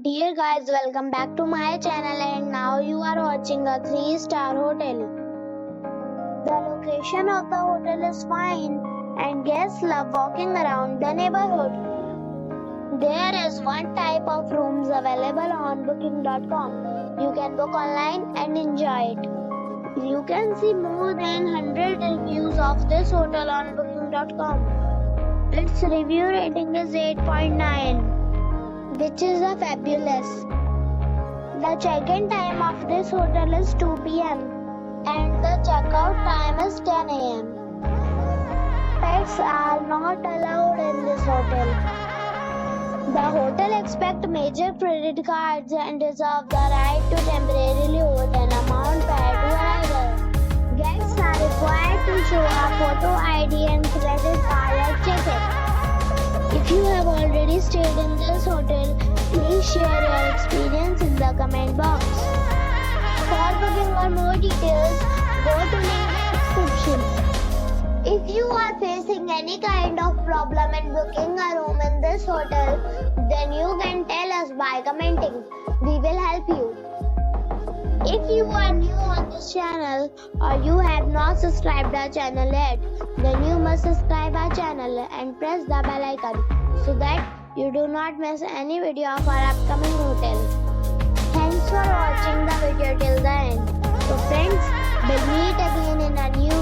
Dear guys, welcome back to my channel and now you are watching a 3-star hotel. The location of the hotel is fine and guests love walking around the neighborhood. There is one type of rooms available on booking.com. You can book online and enjoy it. You can see more than 100 reviews of this hotel on booking.com. Its review rating is 8.9. which is a fabulous. The check-in time of this hotel is 2 p.m. and the checkout time is 10 a.m. Pets are not allowed in this hotel. The hotel accepts major credit cards and reserves the right to temporarily hold an amount prior to arrival. Guests are required to show a photo ID and credit card at check-in. If you have already stayed in this hotel, please share your experience in the comment box. For booking or more details, go to link in description. If you are facing any kind of problem in booking a room in this hotel, then you can tell us by commenting. We will help you. If you are new on this channel or you have not subscribed our channel yet, then you must subscribe our channel and press the bell icon so that you do not miss any video of our upcoming hotel. Thanks for watching the video till the end. So friends, we'll meet again in a new